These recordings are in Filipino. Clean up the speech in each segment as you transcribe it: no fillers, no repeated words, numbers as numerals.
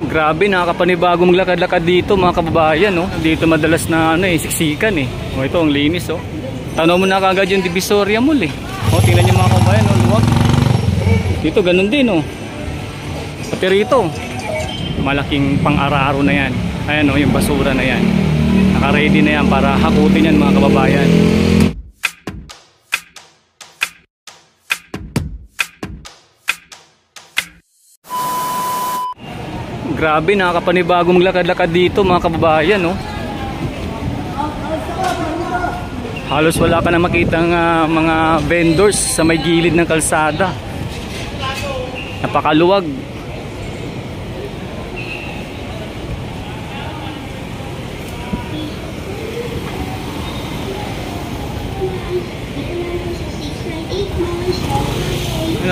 Grabe, nakakapanibago maglakad-lakad dito mga kababayan, no? Dito madalas na siksikan eh. O ito ang linis, oh. Tanaw mo na kagad yung Divisoria Mall eh. O tingnan niyo mga kababayan, oh, luwag. Dito ganun din, oh. Pati rito, malaking pang-araro na yan. Ayan, oh, yung basura na yan. Naka-ready na yan para hakutin yan mga kababayan. Grabe, nakakapanibago maglakad-lakad dito mga kababayan, no? Halos wala ka na makitang mga vendors sa may gilid ng kalsada. Napakaluwag.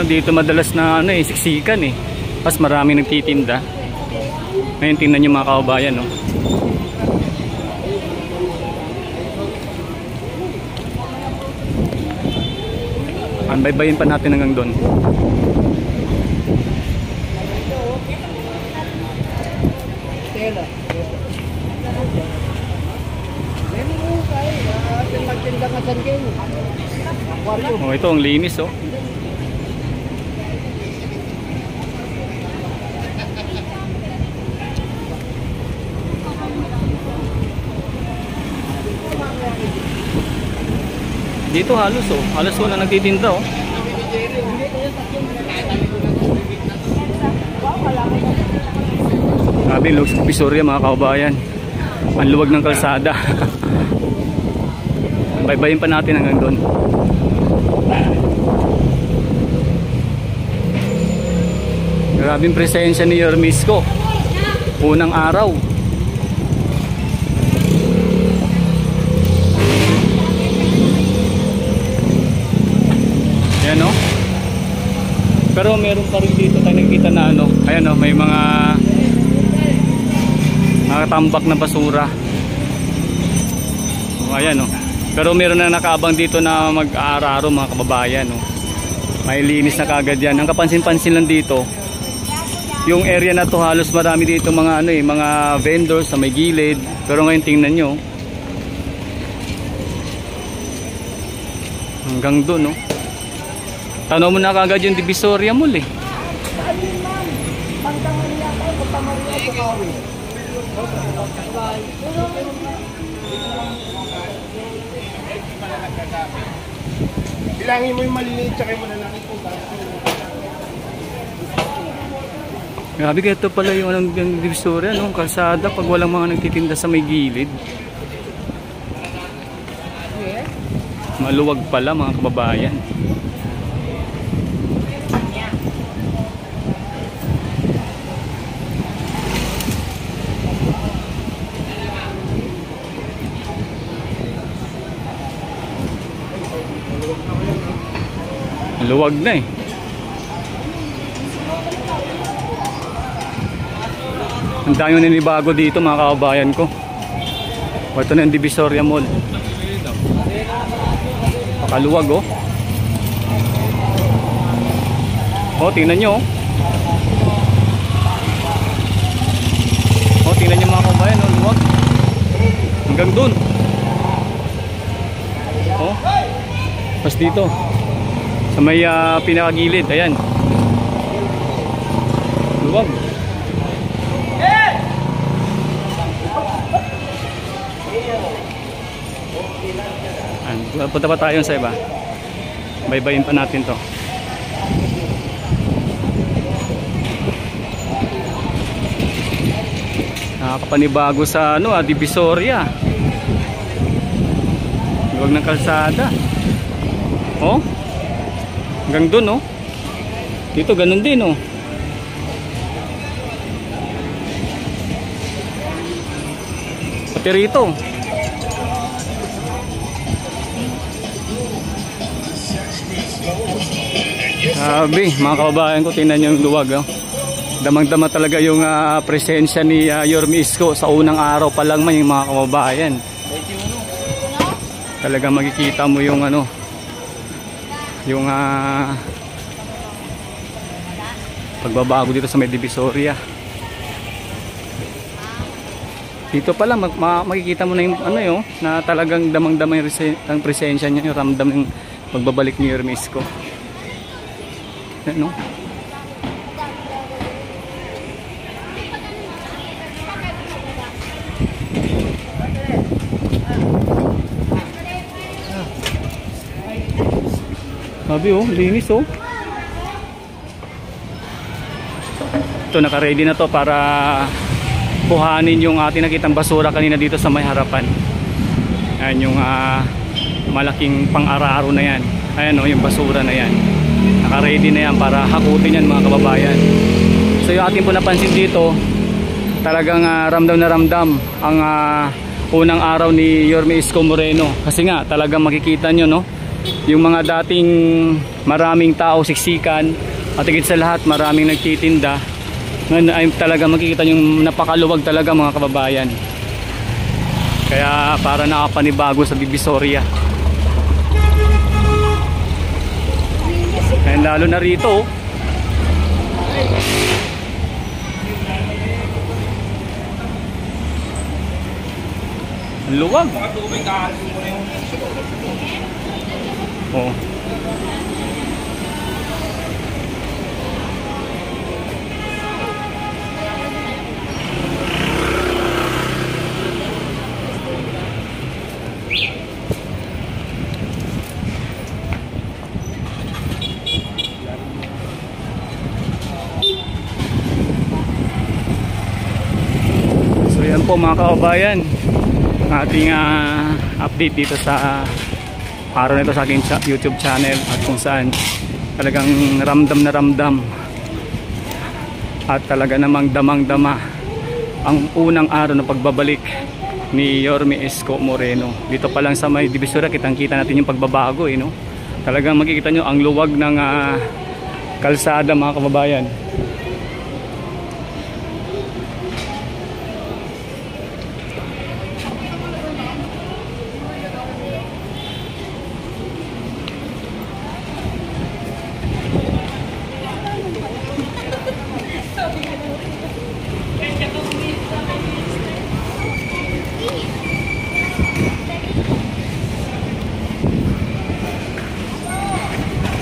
Dito madalas na siksikan eh. Pas marami nagtitinda. Ngayon tingnan nyo mga kababayan, no? Baybayin pa natin hanggang doon. Oh, ito ang linis, oh. Dito halos wala nagtitinda, oh. Sabi luwag sa Divisoria mga kababayan. Ang luwag ng kalsada. Baybayin pa natin hanggang doon. Grabing presensya ni Yormisco. Unang araw. Ayan, no? Pero meron pa rin dito tayo nakikita na ayan, no? May mga nakatambak na basura. Ayan, no? Pero meron na nakaabang dito na mag-aararo mga kababayan, no? May linis na kagad yan. Ang kapansin-pansin lang dito, yung area na to halos marami dito mga mga vendors sa may gilid. Pero ngayon tingnan nyo, hanggang doon, no? Tanaw mo na kagad yung Divisoria Mall eh. Bilangin mo yung maliliit tsaka yung malalaki po. Grabe, ito pala yung Divisoria, no? Kalsada pag walang mga nagtitinda sa may gilid. Maluwag pala mga kababayan. Luwag na eh. Ang dami na ninibago dito mga kababayan ko. Ito na yung Divisoria Mall. Pakaluwag, oh. Oh, tingnan nyo, oh. Oh, tingnan nyo mga kababayan, oh. Luwag. Hanggang dun. Oh. Pas dito. Sa may pinakagilid, ayan. Luwag. Punta pa tayo sa iba. Baybayin pa natin to. Nakakapanibago sa Divisoria. Luwag ng kalsada. Oh. Hanggang dun, oh. Dito ganun din, oh. Pati rito. Sabi, mga kababayan ko, tingnan yung luwag, oh. Damang-dama talaga yung presensya ni Yormisco sa unang araw pa lang man yung mga kababayan. Talaga makikita mo yung yung pagbabago dito sa may Divisoria. Dito pa lang makikita mo na yung ano yun, na talagang damang-damang ang presensya niya, yung ramdam ng pagbabalik ni Yorme Isko. Ano? Sabi oh, linis oh. Ito, naka-ready na to para buhanin yung ating nakitang basura kanina dito sa may harapan. Ayan yung malaking pang-araro na yan. Ayan oh, yung basura na yan. Naka-ready na yan para hakutin yan mga kababayan. So yung ating po napansin dito, talagang ramdam na ramdam ang unang araw ni Yorme Isko Moreno. Kasi nga talagang makikita nyo no, yung mga dating maraming tao siksikan at higit sa lahat maraming nagtitinda, ngayon ay talaga makikita yung napakaluwag talaga mga kababayan. Kaya para nakapanibago sa Divisoria. Kaya lalo na rito ang luwag. Oh. So yan po mga kababayan, ating update dito sa araw nito sa aking YouTube channel, at kung saan talagang ramdam na ramdam at talaga namang damang-dama ang unang araw na pagbabalik ni Yorme Isko Moreno. Dito pa lang sa may Divisoria, kitang-kita natin yung pagbabago no? Talagang makikita nyo ang luwag ng kalsada mga kababayan.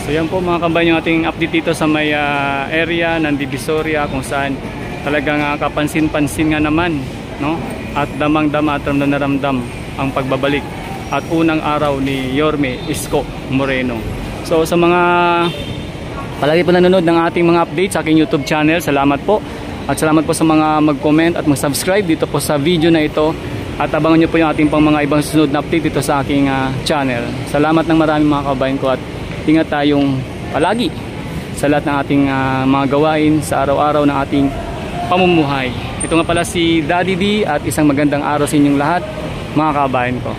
So yan po mga kabayan yung ating update dito sa may area ng Divisoria, kung saan talagang kapansin-pansin nga naman no? At damang-dama at ramdam na ramdam ang pagbabalik at unang araw ni Yorme Isko Moreno. So sa mga palagi po nanonood ng ating mga updates sa aking YouTube channel, salamat po. At salamat po sa mga mag-comment at mag-subscribe dito po sa video na ito. At abangan nyo po yung ating pang mga ibang susunod na update dito sa aking channel. Salamat ng marami mga kabayan ko, at ingat tayong palagi sa lahat ng ating mga gawain sa araw-araw ng ating pamumuhay. Ito nga pala si Daddy D, at isang magandang araw sa inyong lahat mga kabayan ko.